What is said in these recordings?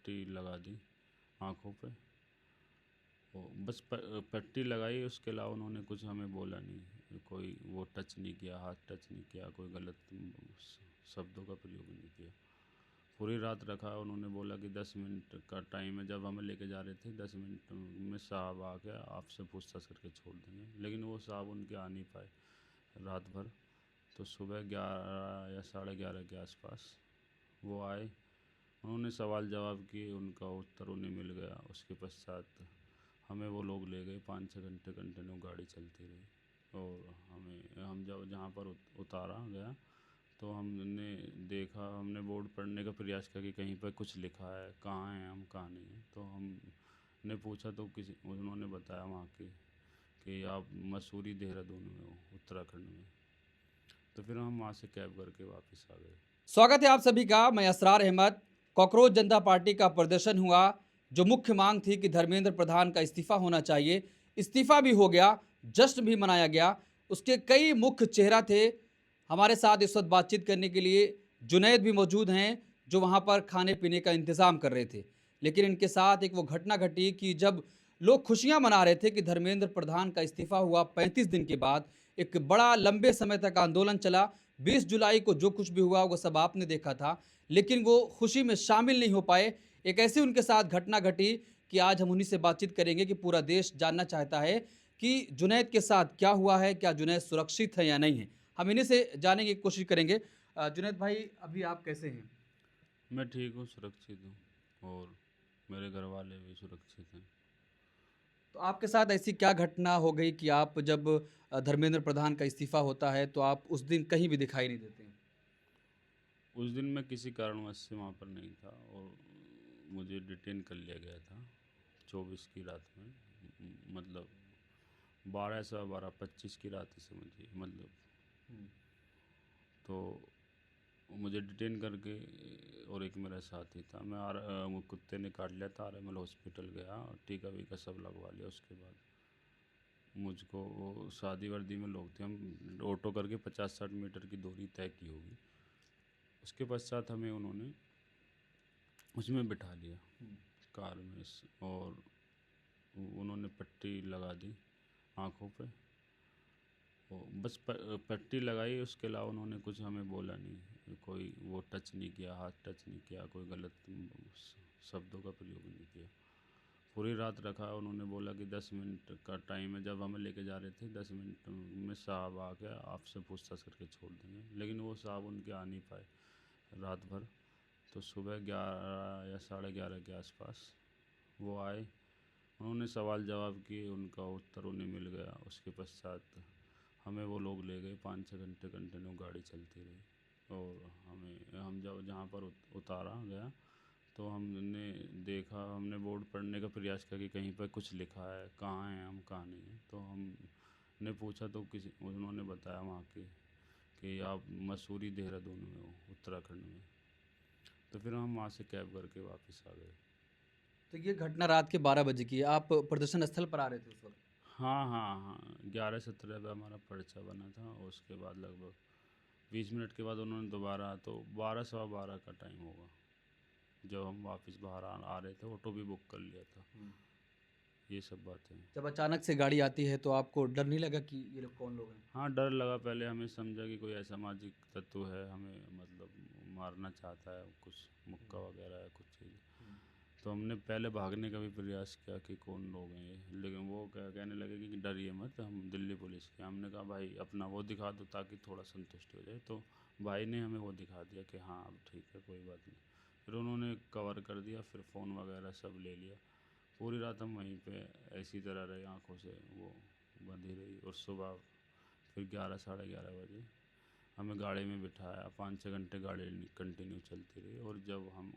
पट्टी लगा दी आँखों पे। बस पट्टी लगाई, उसके अलावा उन्होंने कुछ हमें बोला नहीं। कोई वो टच नहीं किया, हाथ टच नहीं किया, कोई गलत शब्दों का प्रयोग नहीं किया। पूरी रात रखा। उन्होंने बोला कि 10 मिनट का टाइम है। जब हमें लेके जा रहे थे 10 मिनट में साहब आ गया, आपसे पूछताछ करके छोड़ देंगे। लेकिन वो साहब उनके आ नहीं पाए रात भर। तो सुबह 11 या 11:30 के आसपास वो आए। उन्होंने सवाल जवाब किए, उनका उत्तर उन्हें मिल गया। उसके पश्चात हमें वो लोग ले गए। 5-6 घंटे कंटिन्यू गाड़ी चलती रही और हम जब जहाँ पर उतारा गया तो हमने देखा, हमने बोर्ड पढ़ने का प्रयास किया कि कहीं पर कुछ लिखा है, कहाँ हैं हम, कहाँ नहीं है। तो हमने पूछा तो उन्होंने बताया वहाँ की कि आप मसूरी देहरादून में हो, उत्तराखंड में। तो फिर हम वहाँ से कैब करके वापस आ गए। स्वागत है आप सभी का। मैं असरार अहमद। कॉकरोच जनता पार्टी का प्रदर्शन हुआ। जो मुख्य मांग थी कि धर्मेंद्र प्रधान का इस्तीफा होना चाहिए, इस्तीफा भी हो गया, जश्न भी मनाया गया। उसके कई मुख्य चेहरा थे। हमारे साथ इस वक्त बातचीत करने के लिए जुनैद भी मौजूद हैं, जो वहाँ पर खाने पीने का इंतज़ाम कर रहे थे। लेकिन इनके साथ एक वो घटना घटी कि जब लोग खुशियाँ मना रहे थे कि धर्मेंद्र प्रधान का इस्तीफा हुआ, 35 दिन के बाद एक बड़ा लंबे समय तक आंदोलन चला। 20 जुलाई को जो कुछ भी हुआ वो सब आपने देखा था, लेकिन वो खुशी में शामिल नहीं हो पाए। एक ऐसी उनके साथ घटना घटी कि आज हम उन्हीं से बातचीत करेंगे कि पूरा देश जानना चाहता है कि जुनैद के साथ क्या हुआ है, क्या जुनैद सुरक्षित है या नहीं है। हम इन्हीं से जानने की कोशिश करेंगे। जुनैद भाई, अभी आप कैसे हैं? मैं ठीक हूँ, सुरक्षित हूँ और मेरे घर वाले भी सुरक्षित हैं। तो आपके साथ ऐसी क्या घटना हो गई कि आप जब धर्मेंद्र प्रधान का इस्तीफा होता है तो आप उस दिन कहीं भी दिखाई नहीं देते हैं? उस दिन मैं किसी कारणवश से वहाँ पर नहीं था और मुझे डिटेन कर लिया गया था 24 की रात में। मतलब 12/12/25 की रात ही समझिए। मतलब तो मुझे डिटेन करके और एक मेरा साथी था, वो कुत्ते ने काट लिया था। आरएमएल हॉस्पिटल गया, टीका वीका सब लगवा लिया। उसके बाद मुझको वो शादी वर्दी में लोग थे, हम ऑटो करके 50-60 मीटर की दूरी तय की होगी। उसके पश्चात हमें उन्होंने उसमें बिठा लिया कार में और उन्होंने पट्टी लगा दी आँखों पे। बस पट्टी लगाई, उसके अलावा उन्होंने कुछ हमें बोला नहीं। कोई वो टच नहीं किया, हाथ टच नहीं किया, कोई गलत शब्दों का प्रयोग नहीं किया। पूरी रात रखा। उन्होंने बोला कि 10 मिनट का टाइम है। जब हमें लेके जा रहे थे 10 मिनट में साहब आ गया, आपसे पूछताछ करके छोड़ देंगे। लेकिन वो साहब उनके आ नहीं पाए रात भर। तो सुबह 11 या 11:30 के आसपास वो आए। उन्होंने सवाल जवाब किए, उनका उत्तर उन्हें मिल गया। उसके पश्चात हमें वो लोग ले गए। 5-6 घंटे कंटिन्यू गाड़ी चलती रही और हम जब जहाँ पर उतारा गया तो हमने देखा, हमने बोर्ड पढ़ने का प्रयास किया कि कहीं पर कुछ लिखा है, कहाँ हैं हम, कहाँ नहीं है। तो हमने पूछा तो उन्होंने बताया वहाँ की कि आप मसूरी देहरादून में हो, उत्तराखंड में। तो फिर हम वहाँ से कैब करके वापस आ गए। तो ये घटना रात के 12 बजे की है। आप प्रदर्शन स्थल पर आ रहे थे उस वक्त? हाँ हाँ हाँ, 11:17 पे हमारा पर्चा बना था और उसके बाद लगभग 20 मिनट के बाद उन्होंने दोबारा, तो 12 सवा 12 का टाइम होगा जब हम वापस बाहर आ रहे थे। ऑटो भी बुक कर लिया था। ये सब बातें हैं। जब अचानक से गाड़ी आती है तो आपको डर नहीं लगा कि ये लोग कौन लोग हैं? हाँ, डर लगा। पहले हमें समझा कि कोई असामाजिक तत्व है, हमें मतलब मारना चाहता है, कुछ मुक्का वगैरह है, कुछ चीज़। तो हमने पहले भागने का भी प्रयास किया कि कौन लोग हैं ये। लेकिन वो क्या कहने लगे कि डरिए मत, हम दिल्ली पुलिस के। हमने कहा भाई अपना वो दिखा दो ताकि थोड़ा संतुष्टि हो जाए। तो भाई ने हमें वो दिखा दिया कि हाँ अब ठीक है, कोई बात नहीं। फिर उन्होंने कवर कर दिया, फिर फ़ोन वगैरह सब ले लिया। पूरी रात हम वहीं पे ऐसी तरह रहे, आँखों से वो बंधी रही। और सुबह फिर 11-11:30 बजे हमें गाड़ी में बिठाया। 5-6 घंटे गाड़ी कंटिन्यू चलती रही और जब हम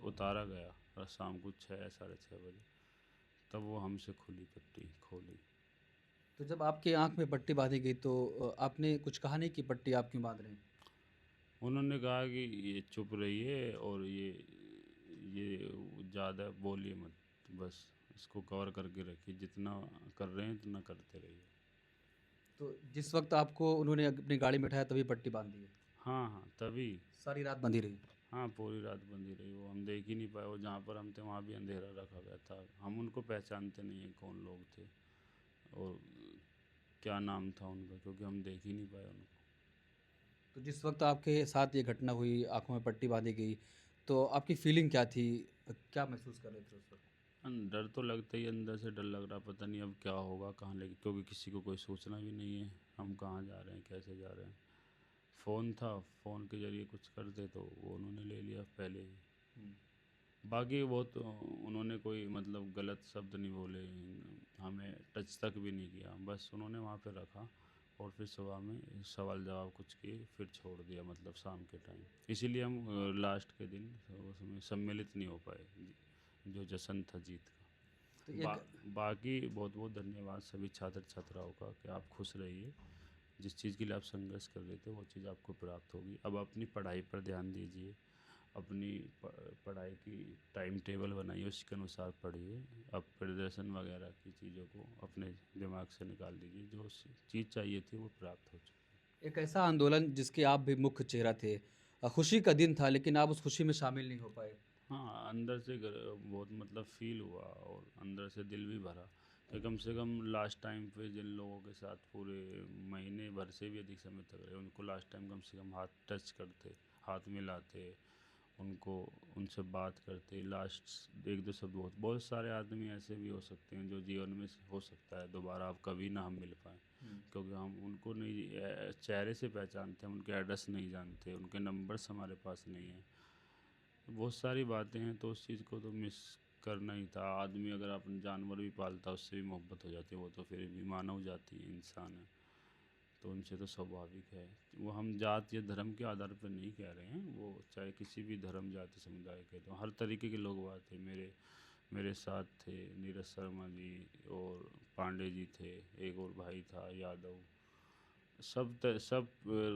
उतारा गया शाम को 6 या 6:30 बजे, तब वो हमसे खुली पट्टी खोली। तो जब आपके आँख में पट्टी बाँधी गई तो आपने कुछ कहा नहीं कि पट्टी आप क्यों बाँध रहे हैं? उन्होंने कहा कि ये चुप रहिए और ये ज़्यादा बोलिए मत, बस इसको कवर करके रखिए, जितना कर रहे हैं इतना करते रहिए। तो जिस वक्त आपको उन्होंने अपनी गाड़ी में बिठाया तभी पट्टी बाँध दी है? हाँ हाँ, तभी। सारी रात बंधी रही? हाँ, पूरी रात बंदी रही वो, हम देख ही नहीं पाए। और जहाँ पर हम थे वहाँ भी अंधेरा रखा गया था। हम उनको पहचानते नहीं हैं कौन लोग थे और क्या नाम था उनका, क्योंकि हम देख ही नहीं पाए उनको। तो जिस वक्त आपके साथ ये घटना हुई, आंखों में पट्टी बांधी गई, तो आपकी फीलिंग क्या थी? क्या महसूस कर रहे थे उस वक्त? डर तो लगता ही, अंदर से डर लग रहा, पता नहीं अब क्या होगा, कहाँ लेके, क्योंकि किसी को कोई सूचना भी नहीं है हम कहाँ जा रहे हैं, कैसे जा रहे हैं। फ़ोन था, फ़ोन के ज़रिए कुछ करते तो वो उन्होंने ले लिया पहले ही। हम्म। बाकी बहुत उन्होंने कोई मतलब गलत शब्द नहीं बोले, हमें टच तक भी नहीं किया, बस उन्होंने वहाँ पे रखा और फिर सुबह में सवाल जवाब कुछ किए, फिर छोड़ दिया, मतलब शाम के टाइम। इसीलिए हम लास्ट के दिन उसमें सम्मिलित नहीं हो पाए, जो जश्न था जीत का। तो बा, एक बाकी बहुत बहुत धन्यवाद सभी छात्र छात्राओं का कि आप खुश रहिए। जिस चीज़ के लिए आप संघर्ष कर रहे थे वो चीज़ आपको प्राप्त होगी। अब अपनी पढ़ाई पर ध्यान दीजिए, अपनी पढ़ाई की टाइम टेबल बनाइए, उसके अनुसार पढ़िए। अब प्रदर्शन वगैरह की चीज़ों को अपने दिमाग से निकाल दीजिए, जो चीज़ चाहिए थी वो प्राप्त हो चुकी। एक ऐसा आंदोलन जिसके आप भी मुख्य चेहरा थे, खुशी का दिन था लेकिन आप उस खुशी में शामिल नहीं हो पाए। हाँ, अंदर से बहुत मतलब फ़ील हुआ और अंदर से दिल भी भरा कि कम से कम लास्ट टाइम पे जिन लोगों के साथ पूरे महीने भर से भी अधिक समय तक रहे, उनको लास्ट टाइम कम से कम हाथ टच करते, हाथ मिलाते, उनको उनसे बात करते, लास्ट एक दो शब्द। बहुत बहुत सारे आदमी ऐसे भी हो सकते हैं जो जीवन में हो सकता है दोबारा आप कभी ना हम मिल पाएँ, क्योंकि हम उनको नहीं चेहरे से पहचानते हैं, उनके एड्रेस नहीं जानते, उनके नंबर्स हमारे पास नहीं हैं। बहुत सारी बातें हैं, तो उस चीज़ को तो मिस करना ही था। आदमी अगर अपन जानवर भी पालता है उससे भी मोहब्बत हो जाती है, वो तो फिर भी मानव जाति है, इंसान है, तो उनसे तो स्वाभाविक है। वो हम जात या धर्म के आधार पर नहीं कह रहे हैं, वो चाहे किसी भी धर्म जाति समुदाय के, तो हर तरीके के लोग बात थे। मेरे मेरे साथ थे नीरज शर्मा जी और पांडे जी थे, एक और भाई था यादव, सब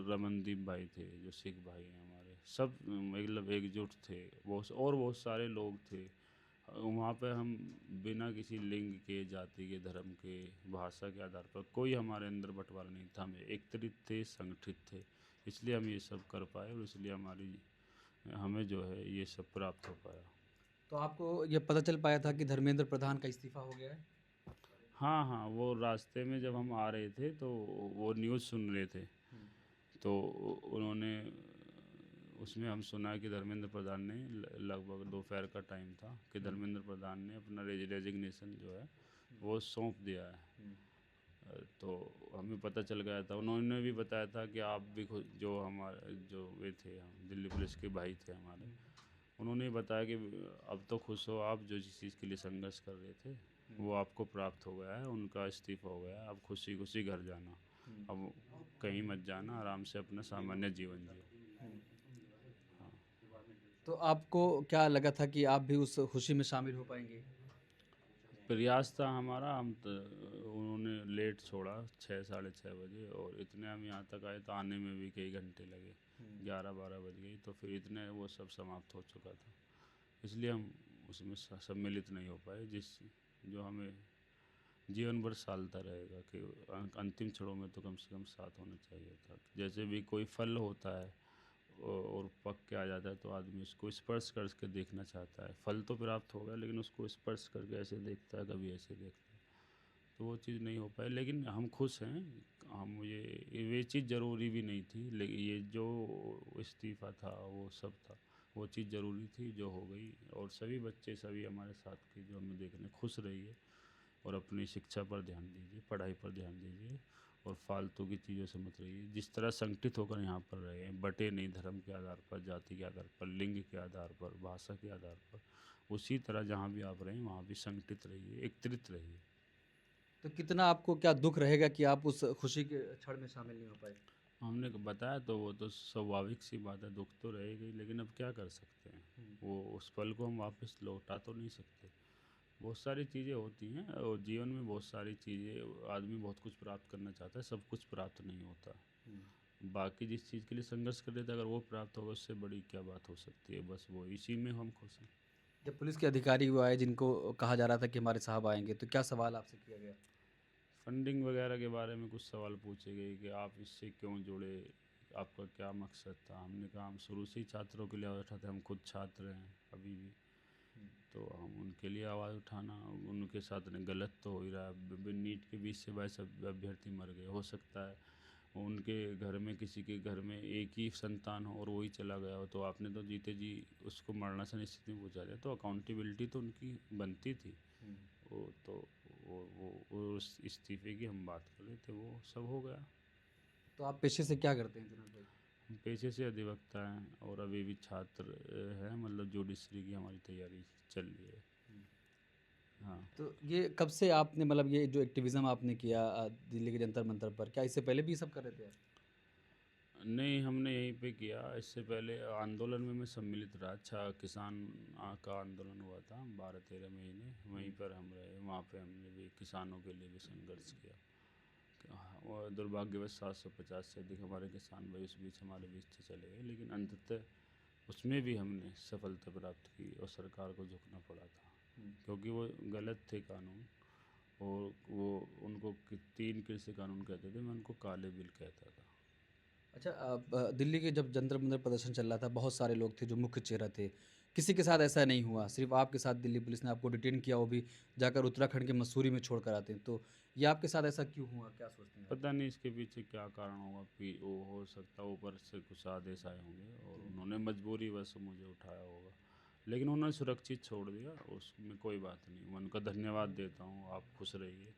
रमनदीप भाई थे जो सिख भाई हैं हमारे, सब मतलब एकजुट थे। बहुत सारे लोग थे वहाँ पे। हम बिना किसी लिंग के, जाति के, धर्म के, भाषा के आधार पर कोई हमारे अंदर बंटवारा नहीं था। हम एकत्रित थे, संगठित थे, इसलिए हम ये सब कर पाए और इसलिए हमें जो है ये सब प्राप्त हो पाया। तो आपको ये पता चल पाया था कि धर्मेंद्र प्रधान का इस्तीफा हो गया है? हाँ हाँ, वो रास्ते में जब हम आ रहे थे तो वो न्यूज़ सुन रहे थे, तो उन्होंने उसमें हम सुना कि धर्मेंद्र प्रधान ने लगभग दोपहर का टाइम था कि धर्मेंद्र प्रधान ने अपना रेजिग्नेशन जो है वो सौंप दिया है। तो हमें पता चल गया था, उन्होंने भी बताया था कि आप भी खुद, जो हमारे जो वे थे, हम दिल्ली पुलिस के भाई थे हमारे, उन्होंने बताया कि अब तो खुश हो आप, जो जिस चीज़ के लिए संघर्ष कर रहे थे वो आपको प्राप्त हो गया है, उनका इस्तीफा हो गया है, अब खुशी खुशी घर जाना, अब कहीं मत जाना, आराम से अपना सामान्य जीवन जियो। हाँ। तो आपको क्या लगा था कि आप भी उस खुशी में शामिल हो पाएंगे? प्रयास था हमारा, हम तो उन्होंने लेट छोड़ा 6 साढ़े 6 बजे, और इतने हम यहाँ तक आए तो आने में भी कई घंटे लगे, 11 12 बज गई, तो फिर इतने वो सब समाप्त हो चुका था, इसलिए हम उसमें सम्मिलित नहीं हो पाए, जिस जो हमें जीवन भर सालता रहेगा कि अंतिम क्षणों में तो कम से कम साथ होना चाहिए था। जैसे भी कोई फल होता है और पक के आ जाता है तो आदमी उसको स्पर्श करके देखना चाहता है, फल तो प्राप्त हो गया लेकिन उसको स्पर्श करके ऐसे देखता है, कभी ऐसे देखता है, तो वो चीज़ नहीं हो पाई। लेकिन हम खुश हैं, हम ये वे चीज़ ज़रूरी भी नहीं थी, लेकिन ये जो इस्तीफ़ा था वो सब था, वो चीज़ ज़रूरी थी जो हो गई। और सभी बच्चे, सभी हमारे साथ के जो हमें देख रहे हैं, खुश रहिए और अपनी शिक्षा पर ध्यान दीजिए, पढ़ाई पर ध्यान दीजिए और फालतू की चीज़ों से मत रहिए। जिस तरह संगठित होकर यहाँ पर रहे हैं, बटे नहीं धर्म के आधार पर, जाति के आधार पर, लिंग के आधार पर, भाषा के आधार पर, उसी तरह जहाँ भी आप रहें वहाँ भी संगठित रहिए, एकत्रित रहिए। तो कितना आपको क्या दुख रहेगा कि आप उस खुशी के क्षण में शामिल नहीं हो पाए? हमने बताया तो वो तो स्वाभाविक सी बात है, दुख तो रहेगी, लेकिन अब क्या कर सकते हैं, वो उस पल को हम वापस लौटा तो नहीं सकते। बहुत सारी चीज़ें होती हैं और जीवन में बहुत सारी चीज़ें, आदमी बहुत कुछ प्राप्त करना चाहता है, सब कुछ प्राप्त नहीं होता। बाकी जिस चीज़ के लिए संघर्ष कर रहे थे अगर वो प्राप्त होगा, उससे बड़ी क्या बात हो सकती है, बस वो इसी में हम खुश हैं। जब पुलिस के अधिकारी वो आए जिनको कहा जा रहा था कि हमारे साहब आएंगे, तो क्या सवाल आपसे किया गया? फंडिंग वगैरह के बारे में कुछ सवाल पूछे गए कि आप इससे क्यों जुड़े, आपका क्या मकसद था? हमने कहा हम शुरू से ही छात्रों के लिए आवाज़ उठाते, हम खुद छात्र हैं अभी भी, तो हम उनके लिए आवाज़ उठाना, उनके साथ ने गलत तो हो ही रहा है। नीट के 20 से 22 अभ्यर्थी मर गए, हो सकता है उनके घर में किसी के घर में एक ही संतान हो और वही चला गया हो, तो आपने तो जीते जी उसको मरणासन स्थिति में पहुँचा दिया, तो अकाउंटेबिलिटी तो उनकी बनती थी। वो तो वो उस इस्तीफे की हम बात कर रहे थे, वो सब हो गया। तो आप पेशे से क्या करते हैं जुनैद भाई? हम पेशे से अधिवक्ता हैं और अभी भी छात्र हैं, मतलब जुडिशरी की हमारी तैयारी चल रही है। हाँ, तो ये कब से आपने मतलब ये जो एक्टिविज़्म आपने किया दिल्ली के जंतर मंतर पर, क्या इससे पहले भी ये सब कर रहे थे आप? नहीं हमने यहीं पे किया, इससे पहले आंदोलन में मैं सम्मिलित रहा। अच्छा, किसान का आंदोलन हुआ था 12-13 महीने, वहीं पर हम रहे, वहाँ पे हमने भी किसानों के लिए भी संघर्ष किया। और दुर्भाग्यवश 750 से अधिक हमारे किसान भाई उस बीच हमारे बीच से चले गए, लेकिन अंततः उसमें भी हमने सफलता प्राप्त की और सरकार को झुकना पड़ा था, क्योंकि वो गलत थे कानून। और वो उनको 3 कृषि कानून कहते थे, मैं उनको काले बिल कहता था। अच्छा, दिल्ली के जब जंतर मंतर प्रदर्शन चल रहा था, बहुत सारे लोग थे जो मुख्य चेहरा थे, किसी के साथ ऐसा नहीं हुआ, सिर्फ आपके साथ दिल्ली पुलिस ने आपको डिटेन किया, वो भी जाकर उत्तराखंड के मसूरी में छोड़ कर आते हैं। तो ये आपके साथ ऐसा क्यों हुआ, क्या सोचते हैं आप? पता नहीं इसके पीछे क्या कारण होगा, कि वो हो सकता है ऊपर से कुछ आदेश आए होंगे और उन्होंने मजबूरी बस मुझे उठाया होगा, लेकिन उन्होंने सुरक्षित छोड़ दिया, उसमें कोई बात नहीं। मैं उनका धन्यवाद देता हूँ। आप खुश रहिए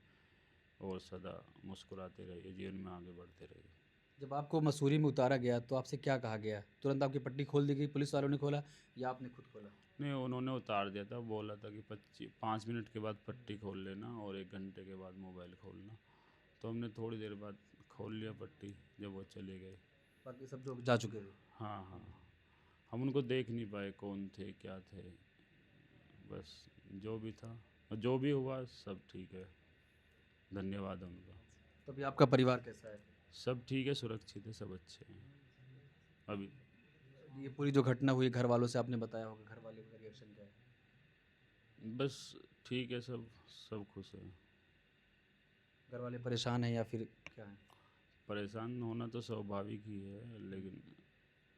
और सदा मुस्कुराते रहिए, जीवन में आगे बढ़ते रहिए। जब आपको मसूरी में उतारा गया तो आपसे क्या कहा गया? तुरंत आपकी पट्टी खोल दी गई, पुलिस वालों ने खोला या आपने खुद खोला? नहीं, उन्होंने उतार दिया था, बोला था कि 5 मिनट के बाद पट्टी खोल लेना और 1 घंटे के बाद मोबाइल खोलना। तो हमने थोड़ी देर बाद खोल लिया पट्टी, जब वो चले गए। बाकी सब लोग जा चुके थे। हाँ हाँ, हम उनको देख नहीं पाए कौन थे क्या थे, बस जो भी था और जो भी हुआ सब ठीक है, धन्यवाद है उनका। तो अभी आपका परिवार कैसा है? सब ठीक है, सुरक्षित है, सब अच्छे हैं अभी। ये पूरी जो घटना हुई घर वालों से आपने बताया होगा, घर वाले का रिएक्शन क्या है? बस ठीक है, सब सब खुश है। घर वाले परेशान हैं या फिर क्या है? परेशान होना तो स्वाभाविक ही है, लेकिन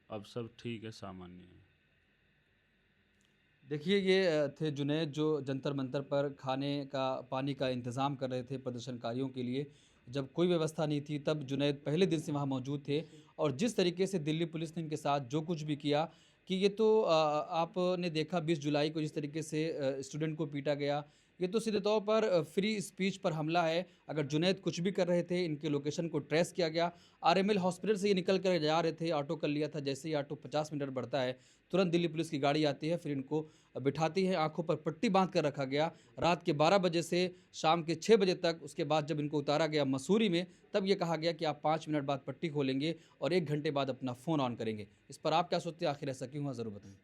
अब सब ठीक है, सामान्य है। देखिए, ये थे जुनैद जो जंतर मंतर पर खाने का पानी का इंतज़ाम कर रहे थे प्रदर्शनकारियों के लिए। जब कोई व्यवस्था नहीं थी तब जुनैद पहले दिन से वहाँ मौजूद थे, और जिस तरीके से दिल्ली पुलिस ने इनके साथ जो कुछ भी किया, कि ये तो आपने देखा 20 जुलाई को जिस तरीके से स्टूडेंट को पीटा गया, ये तो सीधे तौर पर फ्री स्पीच पर हमला है। अगर जुनैद कुछ भी कर रहे थे, इनके लोकेशन को ट्रेस किया गया। आरएमएल हॉस्पिटल से ये निकल कर जा रहे थे, ऑटो कर लिया था, जैसे ही ऑटो 50 मीटर बढ़ता है तुरंत दिल्ली पुलिस की गाड़ी आती है, फिर इनको बिठाती है, आंखों पर पट्टी बांध कर रखा गया रात के 12 बजे से शाम के 6 बजे तक। उसके बाद जब इनको उतारा गया मसूरी में, तब ये कहा गया कि आप 5 मिनट बाद पट्टी खोलेंगे और 1 घंटे बाद अपना फ़ोन ऑन करेंगे। इस पर आप क्या सोचते हैं, आखिर ऐसा क्यों हुआ, ज़रूर बताएं।